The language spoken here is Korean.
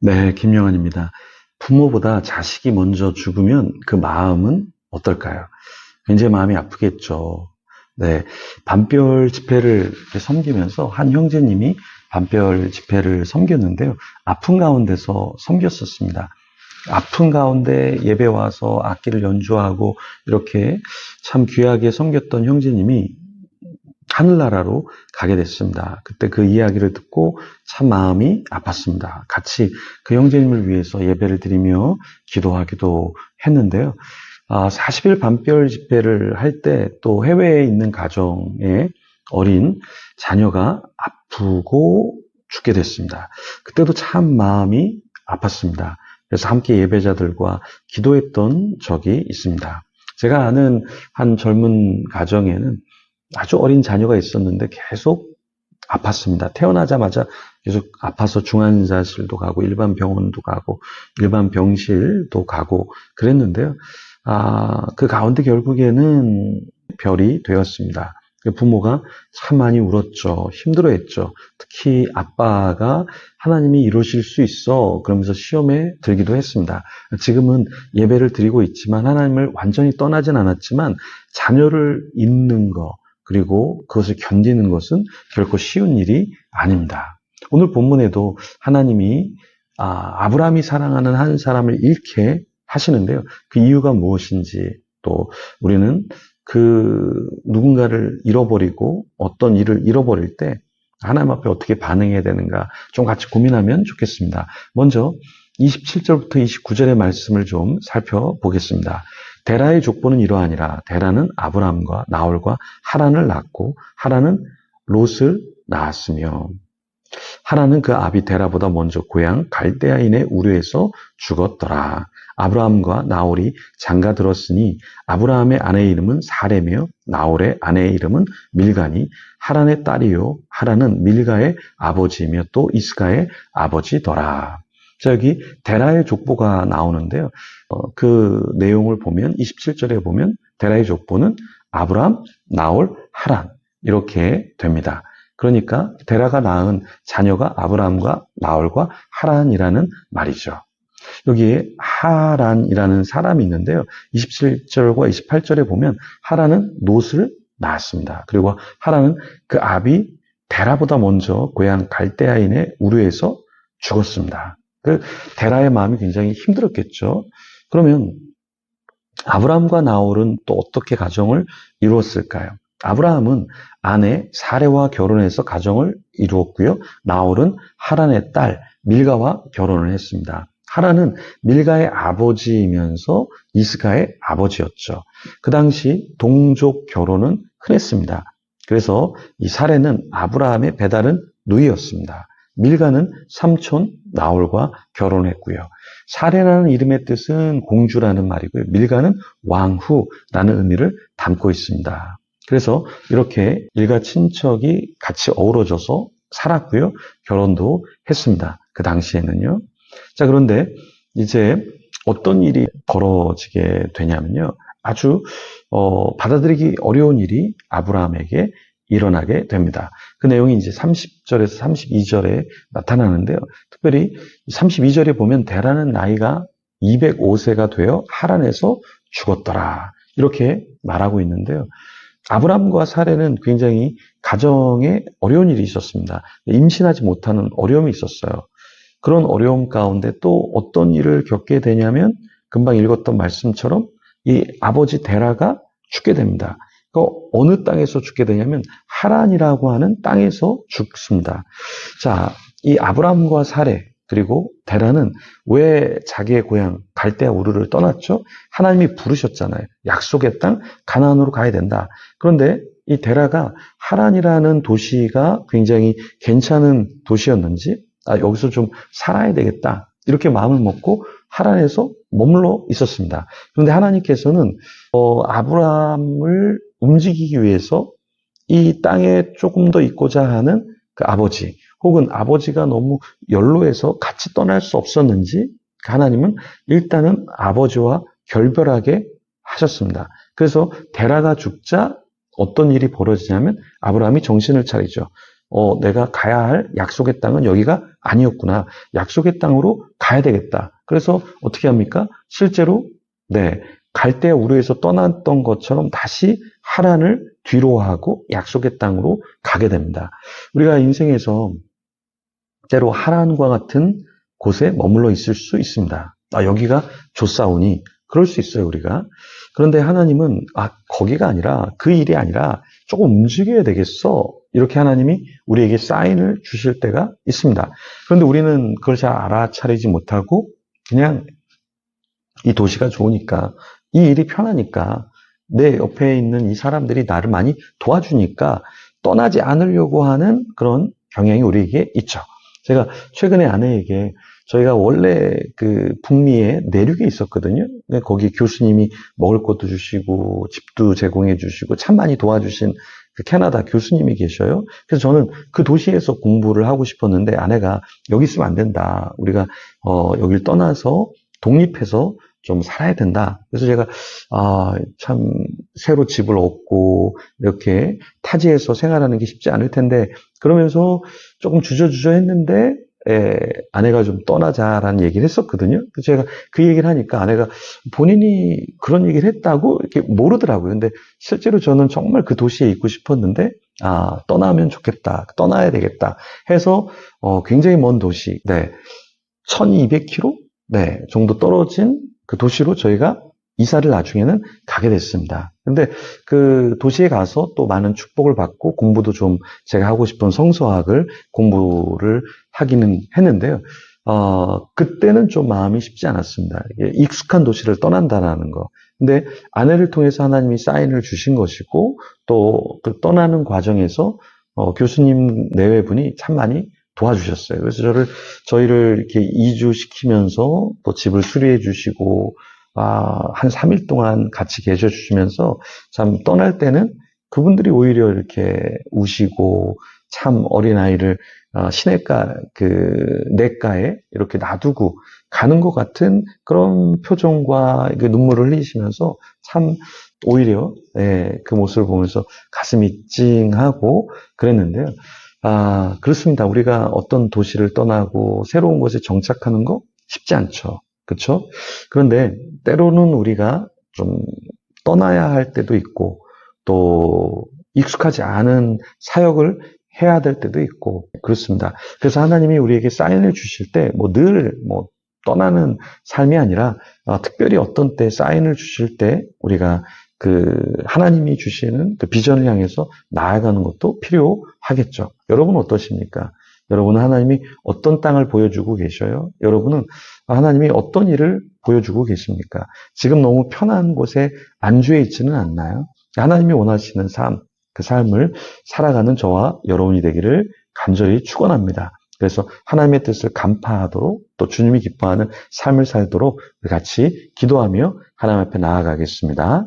네, 김영환입니다. 부모보다 자식이 먼저 죽으면 그 마음은 어떨까요? 굉장히 마음이 아프겠죠. 네, 반별 집회를 이렇게 섬기면서 한 형제님이 반별 집회를 섬겼는데요. 아픈 가운데서 섬겼었습니다. 아픈 가운데 예배 와서 악기를 연주하고 이렇게 참 귀하게 섬겼던 형제님이 하늘나라로 가게 됐습니다. 그때 그 이야기를 듣고 참 마음이 아팠습니다. 같이 그 형제님을 위해서 예배를 드리며 기도하기도 했는데요. 40일 반별 집회를 할 때 또 해외에 있는 가정에 어린 자녀가 아프고 죽게 됐습니다. 그때도 참 마음이 아팠습니다. 그래서 함께 예배자들과 기도했던 적이 있습니다. 제가 아는 한 젊은 가정에는 아주 어린 자녀가 있었는데 계속 아팠습니다. 태어나자마자 계속 아파서 중환자실도 가고 일반 병원도 가고 일반 병실도 가고 그랬는데요. 그 가운데 결국에는 별이 되었습니다. 부모가 참 많이 울었죠. 힘들어했죠. 특히 아빠가 하나님이 이루실 수 있어 그러면서 시험에 들기도 했습니다. 지금은 예배를 드리고 있지만 하나님을 완전히 떠나진 않았지만 자녀를 잃는 거 그리고 그것을 견디는 것은 결코 쉬운 일이 아닙니다. 오늘 본문에도 하나님이 아브라함이 사랑하는 한 사람을 잃게 하시는데요. 그 이유가 무엇인지 또 우리는 그 누군가를 잃어버리고 어떤 일을 잃어버릴 때 하나님 앞에 어떻게 반응해야 되는가 좀 같이 고민하면 좋겠습니다. 먼저 27절부터 29절의 말씀을 좀 살펴보겠습니다. 데라의 족보는 이러하니라. 데라는 아브람과 나홀과 하란을 낳고 하란은 롯을 낳았으며 하란은 그 아비 데라보다 먼저 고향 갈대아인의 우르에서 죽었더라. 아브라함과 나홀이 장가들었으니 아브라함의 아내의 이름은 사레며 나홀의 아내의 이름은 밀가니 하란의 딸이요 하란은 밀가의 아버지이며 또 이스가의 아버지더라. 자, 여기 데라의 족보가 나오는데요. 그 내용을 보면 27절에 보면 데라의 족보는 아브람, 나홀, 하란 이렇게 됩니다. 그러니까 데라가 낳은 자녀가 아브람과 나홀과 하란이라는 말이죠. 여기에 하란이라는 사람이 있는데요. 27절과 28절에 보면 하란은 롯을 낳았습니다. 그리고 하란은 그 아비 데라보다 먼저 고향 갈대아인의 우르에서 죽었습니다. 그 데라의 마음이 굉장히 힘들었겠죠. 그러면 아브라함과 나홀은 또 어떻게 가정을 이루었을까요? 아브라함은 아내 사레와 결혼해서 가정을 이루었고요. 나홀은 하란의 딸 밀가와 결혼을 했습니다. 하란은 밀가의 아버지이면서 이스가의 아버지였죠. 그 당시 동족 결혼은 흔했습니다. 그래서 이 사레는 아브라함의 배다른 누이였습니다. 밀가는 삼촌 나홀과 결혼했고요. 사레라는 이름의 뜻은 공주라는 말이고요. 밀가는 왕후라는 의미를 담고 있습니다. 그래서 이렇게 일가 친척이 같이 어우러져서 살았고요. 결혼도 했습니다. 그 당시에는요. 자, 그런데 이제 어떤 일이 벌어지게 되냐면요. 아주 받아들이기 어려운 일이 아브라함에게 일어나게 됩니다. 그 내용이 이제 30절에서 32절에 나타나는데요. 특별히 32절에 보면 데라는 나이가 205세가 되어 하란에서 죽었더라. 이렇게 말하고 있는데요. 아브람과 사레는 굉장히 가정에 어려운 일이 있었습니다. 임신하지 못하는 어려움이 있었어요. 그런 어려움 가운데 또 어떤 일을 겪게 되냐면 금방 읽었던 말씀처럼 이 아버지 데라가 죽게 됩니다. 어느 땅에서 죽게 되냐면 하란이라고 하는 땅에서 죽습니다. 자, 이 아브람과 사레 그리고 데라는 왜 자기의 고향 갈대아 우르를 떠났죠? 하나님이 부르셨잖아요. 약속의 땅 가나안으로 가야 된다. 그런데 이 데라가 하란이라는 도시가 굉장히 괜찮은 도시였는지 여기서 좀 살아야 되겠다. 이렇게 마음을 먹고 하란에서 머물러 있었습니다. 그런데 하나님께서는 아브람을 움직이기 위해서 이 땅에 조금 더 있고자 하는 그 아버지 혹은 아버지가 너무 연로해서 같이 떠날 수 없었는지 하나님은 일단은 아버지와 결별하게 하셨습니다. 그래서 데라가 죽자 어떤 일이 벌어지냐면 아브라함이 정신을 차리죠. 내가 가야 할 약속의 땅은 여기가 아니었구나. 약속의 땅으로 가야 되겠다. 그래서 어떻게 합니까? 실제로, 네, 갈대아 우르에서 떠났던 것처럼 다시 하란을 뒤로 하고 약속의 땅으로 가게 됩니다. 우리가 인생에서 때로 하란과 같은 곳에 머물러 있을 수 있습니다. 여기가 좋사오니 그럴 수 있어요, 우리가. 그런데 하나님은 거기가 아니라 그 일이 아니라 조금 움직여야 되겠어. 이렇게 하나님이 우리에게 사인을 주실 때가 있습니다. 그런데 우리는 그걸 잘 알아차리지 못하고 그냥 이 도시가 좋으니까, 이 일이 편하니까, 내 옆에 있는 이 사람들이 나를 많이 도와주니까 떠나지 않으려고 하는 그런 경향이 우리에게 있죠. 제가 최근에 아내에게 저희가 원래 그 북미의 내륙에 있었거든요. 거기 교수님이 먹을 것도 주시고 집도 제공해 주시고 참 많이 도와주신 그 캐나다 교수님이 계셔요. 그래서 저는 그 도시에서 공부를 하고 싶었는데 아내가 여기 있으면 안 된다. 우리가 여길 떠나서 독립해서 좀 살아야 된다. 그래서 제가 참 새로 집을 얻고 이렇게 타지에서 생활하는 게 쉽지 않을 텐데 그러면서 조금 주저주저 했는데 아내가 좀 떠나자라는 얘기를 했었거든요. 그래서 제가 그 얘기를 하니까 아내가 본인이 그런 얘기를 했다고 이렇게 모르더라고요. 근데 실제로 저는 정말 그 도시에 있고 싶었는데 떠나면 좋겠다. 떠나야 되겠다. 해서 굉장히 먼 도시, 네, 1200km? 네, 정도 떨어진 그 도시로 저희가 이사를 나중에는 가게 됐습니다. 근데 그 도시에 가서 또 많은 축복을 받고 공부도 좀 제가 하고 싶은 성서학을 공부를 하기는 했는데요. 그때는 좀 마음이 쉽지 않았습니다. 익숙한 도시를 떠난다라는 거. 근데 아내를 통해서 하나님이 사인을 주신 것이고 또 그 떠나는 과정에서 교수님 내외분이 참 많이 도와주셨어요. 그래서 저희를 이렇게 이주시키면서 또 집을 수리해 주시고, 한 3일 동안 같이 계셔 주시면서 참 떠날 때는 그분들이 오히려 이렇게 우시고 참 어린아이를 시냇가 냇가에 이렇게 놔두고 가는 것 같은 그런 표정과 눈물을 흘리시면서 참 오히려 그 모습을 보면서 가슴이 찡하고 그랬는데요. 그렇습니다. 우리가 어떤 도시를 떠나고 새로운 곳에 정착하는 거 쉽지 않죠. 그렇죠? 그런데 때로는 우리가 좀 떠나야 할 때도 있고 또 익숙하지 않은 사역을 해야 될 때도 있고 그렇습니다. 그래서 하나님이 우리에게 사인을 주실 때 늘 떠나는 삶이 아니라 특별히 어떤 때 사인을 주실 때 우리가 하나님이 주시는 그 비전을 향해서 나아가는 것도 필요하겠죠. 여러분은 어떠십니까? 여러분은 하나님이 어떤 땅을 보여주고 계셔요? 여러분은 하나님이 어떤 일을 보여주고 계십니까? 지금 너무 편한 곳에 안주해 있지는 않나요? 하나님이 원하시는 삶, 그 삶을 살아가는 저와 여러분이 되기를 간절히 축원합니다. 그래서 하나님의 뜻을 간파하도록 또 주님이 기뻐하는 삶을 살도록 같이 기도하며 하나님 앞에 나아가겠습니다.